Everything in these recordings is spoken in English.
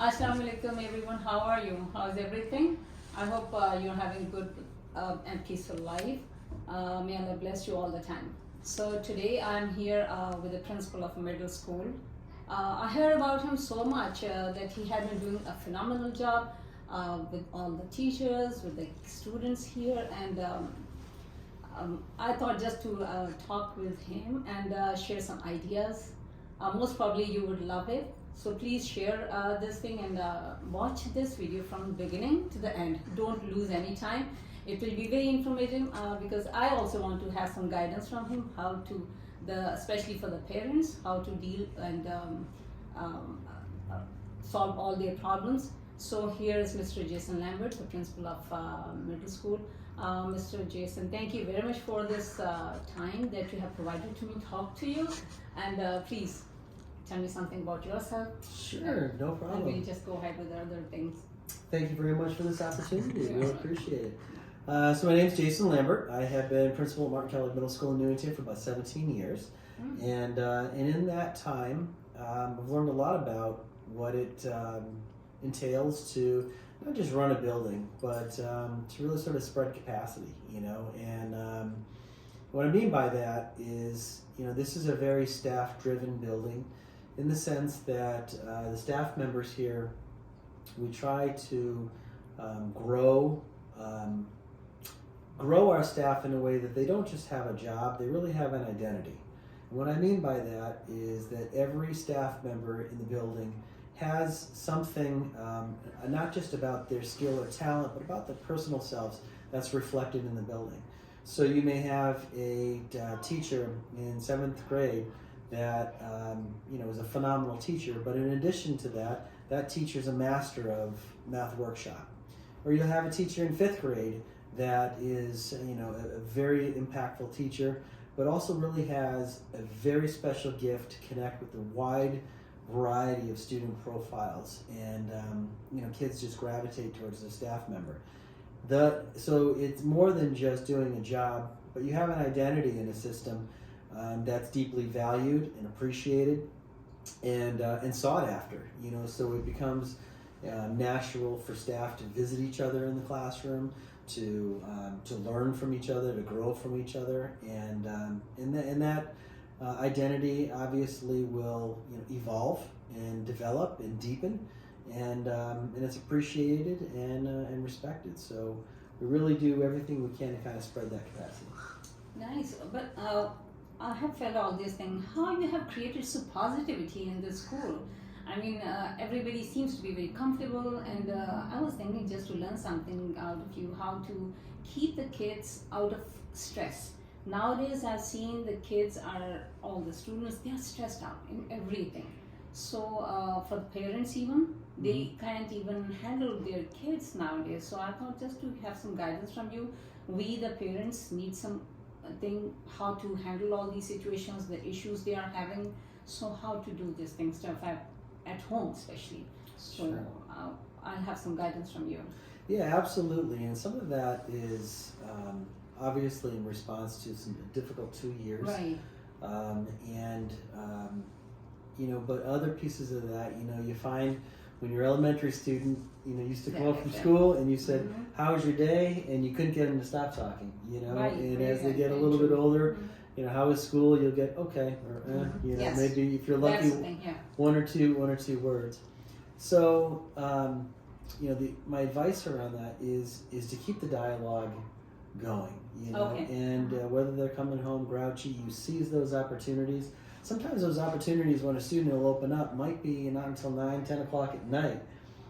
Assalamu alaikum everyone, how are you? How's everything? I hope you're having a good and peaceful life. May Allah bless you all the time. So today I'm here with the principal of a middle school. I heard about him so much that he had been doing a phenomenal job with all the teachers, with the students here, and I thought just to talk with him and share some ideas. Most probably you would love it. So please share this thing and watch this video from beginning to the end. Don't lose any time. It will be very informative because I also want to have some guidance from him how to, especially for the parents, how to deal and solve all their problems. So here is Mr. Jason Lambert, the principal of middle school. Mr. Jason, thank you very much for this time that you have provided to me to talk to you. And please tell me something about yourself. Sure, no problem. And we'll just go ahead with the other things. Thank you very much for this opportunity. Really appreciate it. So my name is Jason Lambert. I have been principal at Martin Kellogg Middle School in Newington for about 17 years. And in that time, I've learned a lot about what it entails to not just run a building, but to really sort of spread capacity, you know. And what I mean by that is, you know, this is a very staff-driven building in the sense that the staff members here, we try to grow our staff in a way that they don't just have a job, they really have an identity. And what I mean by that is that every staff member in the building has something, not just about their skill or talent, but about their personal selves that's reflected in the building. So you may have a teacher in 7th grade that you know, is a phenomenal teacher, but in addition to that, that teacher's a master of math workshop. Or you'll have a teacher in 5th grade that is, you know, a very impactful teacher, but also really has a very special gift to connect with the wide variety of student profiles, and you know, kids just gravitate towards the staff member. So it's more than just doing a job, but you have an identity in a system that's deeply valued and appreciated and sought after. You know, so it becomes natural for staff to visit each other in the classroom, to learn from each other, to grow from each other, and that identity obviously will, you know, evolve and develop and deepen, and it's appreciated and respected. So we really do everything we can to kind of spread that capacity. Nice, but I have felt all these things. How you have created so positivity in the school? I mean, everybody seems to be very comfortable, and I was thinking just to learn something out of you, how to keep the kids out of stress. Nowadays, I've seen the kids all the students, they are stressed out in everything. So for the parents even, they can't even handle their kids nowadays. So I thought just to have some guidance from you. We, the parents, need some thing how to handle all these situations, the issues they are having. So how to do this thing stuff at home especially. So Sure. I'll have some guidance from you. Yeah, absolutely. And some of that is obviously in response to some difficult 2 years. Right. You know, but other pieces of that, you know, you find when you're an elementary student, you know, you used to come up from school and you said, how was your day? And you couldn't get them to stop talking, you know. Right. And as they get a little bit older, you know, how was school? You'll get okay, or you know, Yes. maybe if you're lucky, one or two words. So, you know, my advice around that is to keep the dialogue going, you know, and whether they're coming home grouchy, you seize those opportunities. Sometimes those opportunities when a student will open up might be not until 9-10 o'clock at night,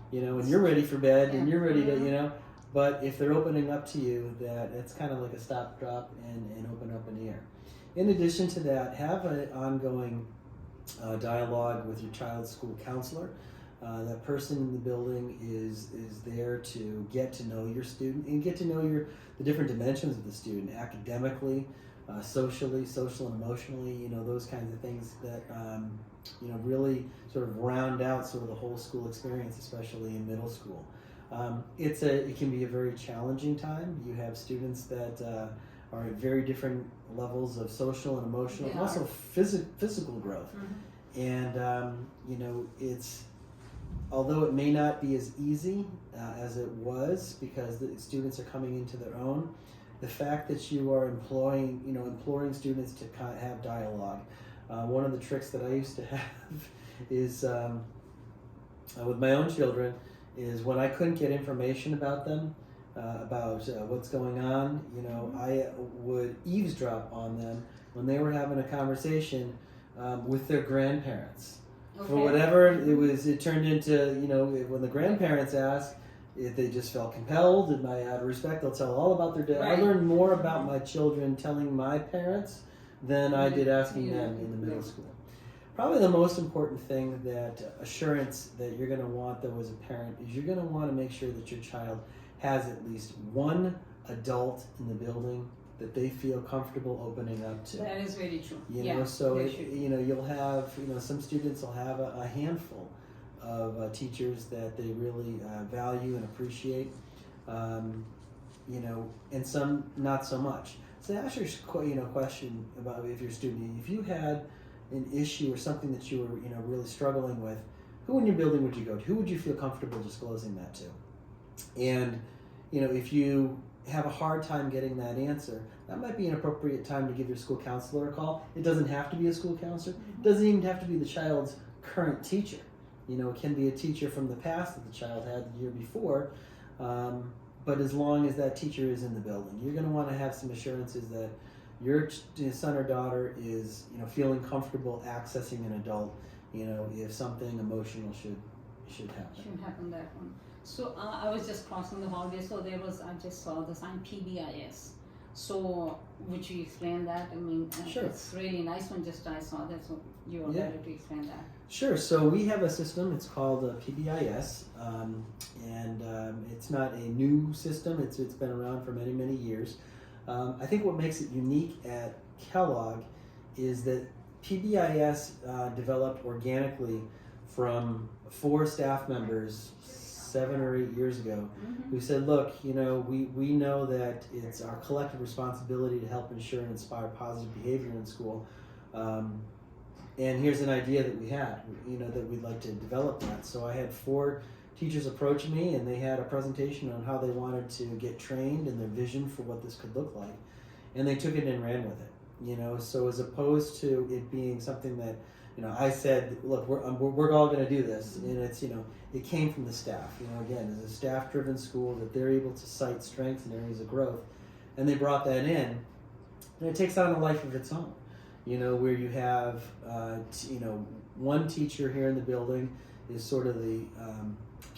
you know, and you're ready for bed and you're ready to, you know, but if they're opening up to you, that it's kind of like a stop, drop, and open up an ear. In addition to that, have an ongoing dialogue with your child's school counselor. That person in the building is there to get to know your student and get to know the different dimensions of the student, academically, socially, social and emotionally, you know, those kinds of things that, you know, really sort of round out sort of the whole school experience, especially in middle school. It can be a very challenging time. You have students that are at very different levels of social and emotional, and also physical growth. And, you know, it's although it may not be as easy as it was because the students are coming into their own, the fact that you are imploring students to have dialogue. One of the tricks that I used to have is with my own children is when I couldn't get information about them, about what's going on, I would eavesdrop on them when they were having a conversation with their grandparents. Okay. For whatever it turned into, when the grandparents asked, if they just felt compelled, and out of respect, they'll tell all about their dad. Right. I learned more about my children telling my parents than I did asking them in the middle school. Probably the most important thing assurance that you're going to want, though, as a parent, is you're going to want to make sure that your child has at least one adult in the building that they feel comfortable opening up to. That is very true. So you'll have, some students will have a handful of teachers that they really value and appreciate, and some not so much. So ask your question about if you're a student, if you had an issue or something that you were really struggling with, who in your building would you go to? Who would you feel comfortable disclosing that to? And if you have a hard time getting that answer, that might be an appropriate time to give your school counselor a call. It doesn't have to be a school counselor. It doesn't even have to be the child's current teacher. It can be a teacher from the past that the child had the year before. But as long as that teacher is in the building, you're going to want to have some assurances that your son or daughter is, feeling comfortable accessing an adult, if something emotional should happen. Shouldn't happen that one. So I was just crossing the hallway, so I just saw the sign PBIS. So would you explain that? I mean, sure. It's really nice one. Just I saw that, so you were ready to explain that. Sure. So we have a system. It's called PBIS, and it's not a new system. It's been around for many, many years. I think what makes it unique at Kellogg is that PBIS developed organically from 4 staff members 7 or 8 years ago, who said, look, we know that it's our collective responsibility to help ensure and inspire positive behavior in school. And here's an idea that we had, that we'd like to develop that. So I had 4 teachers approach me, and they had a presentation on how they wanted to get trained and their vision for what this could look like. And they took it and ran with it, so as opposed to it being something that, I said, look, we're all going to do this. And it's, it came from the staff. Again, as a staff-driven school, that they're able to cite strengths and areas of growth. And they brought that in, and it takes on a life of its own, where you have, one teacher here in the building is sort of the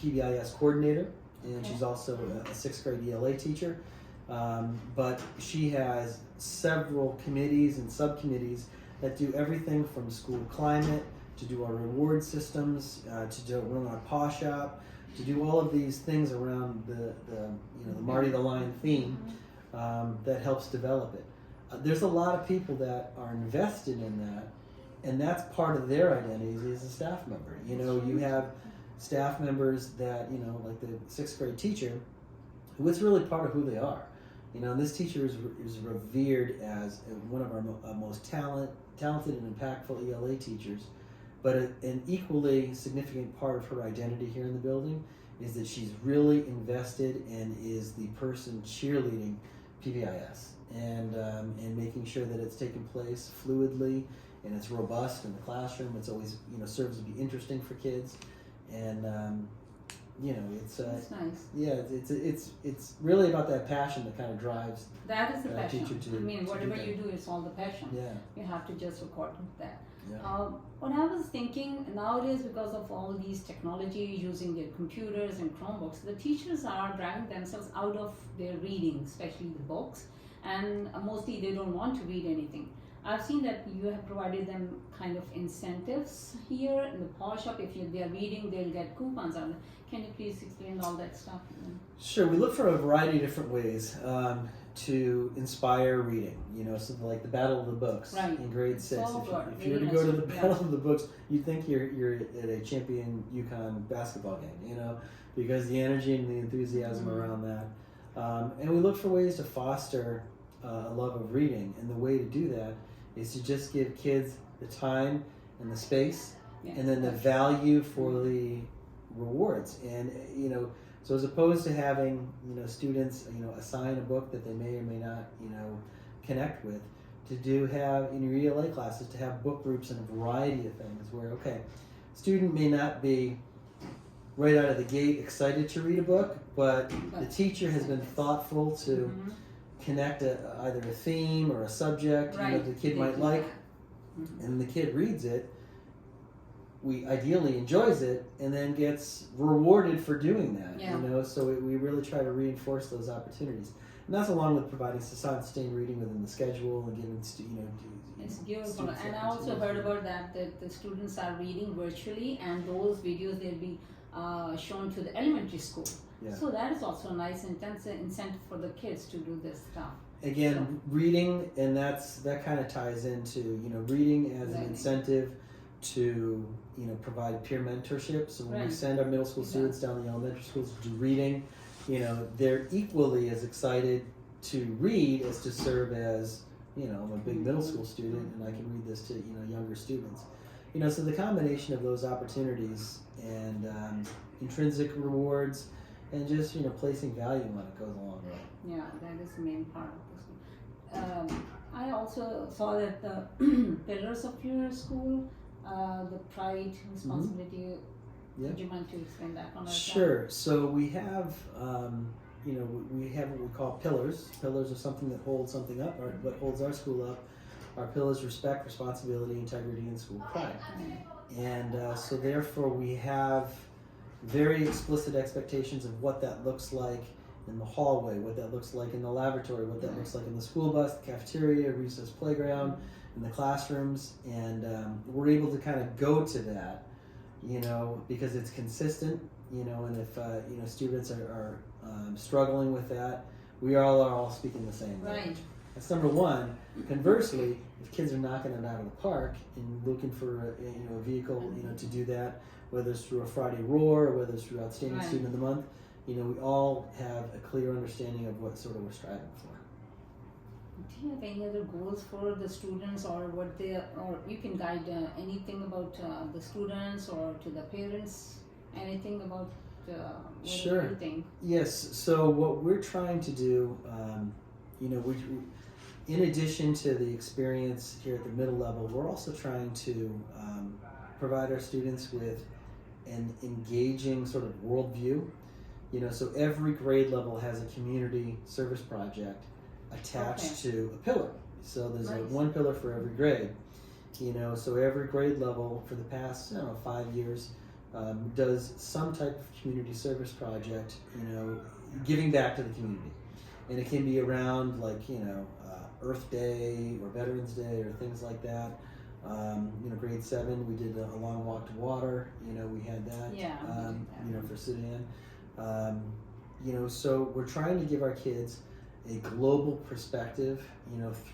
PBIS coordinator, and she's also a 6th grade ELA teacher. But she has several committees and subcommittees that do everything from school climate, to do our reward systems, to run our paw shop, to do all of these things around the Marty the Lion theme that helps develop it. There's a lot of people that are invested in that, and that's part of their identity as a staff member. You have staff members that, like the 6th grade teacher, who it's really part of who they are. And this teacher is revered as one of our most talented and impactful ELA teachers. But an equally significant part of her identity here in the building is that she's really invested and is the person cheerleading PBIS and making sure that it's taking place fluidly and it's robust in the classroom. It's always serves to be interesting for kids, and it's nice. Yeah, it's really about that passion that kind of drives that is the passion. Teacher to whatever you do, it's all the passion. Yeah. You have to just record that. Yeah. What I was thinking nowadays, because of all these technology, using their computers and Chromebooks, the teachers are driving themselves out of their reading, especially the books, and mostly they don't want to read anything. I've seen that you have provided them kind of incentives here in the paw shop. If they're reading, they'll get coupons on it. Can you please explain all that stuff? Sure. We look for a variety of different ways to inspire reading. So like the Battle of the Books in grade 6. If you were to go to the Battle of the Books, you'd think you're at a champion UConn basketball game. Because the energy and the enthusiasm around that. And we look for ways to foster a love of reading, and the way to do that is to just give kids the time and the space, and then the value for the reward rewards. And so as opposed to having students assign a book that they may or may not connect with, to have in your ELA classes to have book groups and a variety of things where student may not be right out of the gate excited to read a book, but the teacher has been thoughtful to connect either a theme or a subject that the kid might like, and the kid reads it, ideally enjoys it, and then gets rewarded for doing that. So we really try to reinforce those opportunities, and that's along with providing sustained reading within the schedule and giving it's beautiful. And I also heard about that the students are reading virtually, and those videos they'll be shown to the elementary school. So that is also a nice incentive for the kids to do this stuff. Again, reading, and that kind of ties into reading as an incentive to provide peer mentorship. So when we send our middle school students down the elementary schools to do reading, they're equally as excited to read as to serve as I'm a big middle school student and I can read this to younger students. So the combination of those opportunities and intrinsic rewards and just placing value on it goes a long way. Yeah, that is the main part of this. I also saw that the pillars of your school, the pride, responsibility. Would you mind to explain that on our Sure. So we have we have what we call pillars. Pillars are something that holds something up, or what holds our school up. Our pillars: respect, responsibility, integrity, and school pride. And so therefore we have very explicit expectations of what that looks like in the hallway, what that looks like in the laboratory, what that looks like in the school bus, the cafeteria, recess playground, in the classrooms, and we're able to kind of go to that, because it's consistent, and if students are struggling with that, we all are all speaking the same language. That's number one. Conversely, if kids are knocking it out of the park and looking for a vehicle to do that, whether it's through a Friday Roar or whether it's through Outstanding Student of the Month, we all have a clear understanding of what sort of we're striving for. Do you have any other goals for the students, or or you can guide anything about the students or to the parents, anything about what you think? Yes. So what we're trying to do, we in addition to the experience here at the middle level, we're also trying to provide our students with an engaging sort of worldview. So every grade level has a community service project attached to a pillar. So there's one pillar for every grade. So every grade level for the past 5 years does some type of community service project, giving back to the community. And it can be around Earth Day or Veterans Day or things like that. Grade 7, we did a long walk to water. We had that. For Sudan. So we're trying to give our kids a global perspective,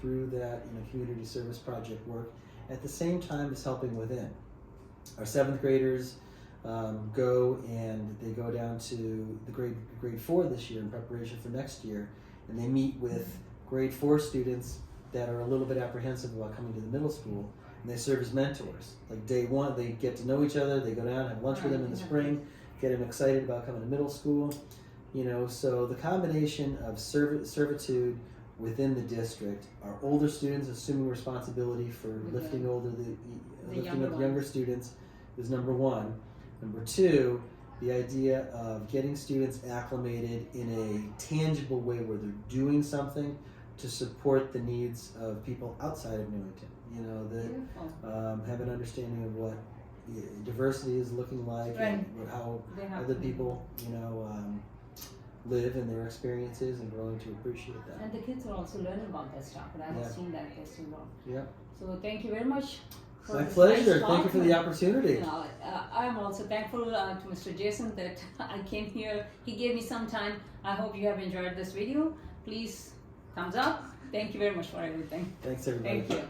through that community service project work. At the same time as helping within. Our 7th graders go down to the grade 4 this year in preparation for next year, and they meet with grade 4 students that are a little bit apprehensive about coming to the middle school, and they serve as mentors. Like day 1, they get to know each other, they go down, have lunch with them in the spring, get them excited about coming to middle school. So the combination of servitude within the district, our older students assuming responsibility for lifting up younger students is number 1. Number 2, the idea of getting students acclimated in a tangible way where they're doing something to support the needs of people outside of Newington. That have an understanding of what diversity is looking like, and how other people, live in their experiences, and growing to appreciate that. And the kids are also learning about that stuff, but I have seen that as well. Yeah. So thank you very much. My pleasure. Thank you for the opportunity. I'm also thankful to Mr. Jason that I came here. He gave me some time. I hope you have enjoyed this video. Please thumbs up. Thank you very much for everything. Thanks, everybody. Thank you.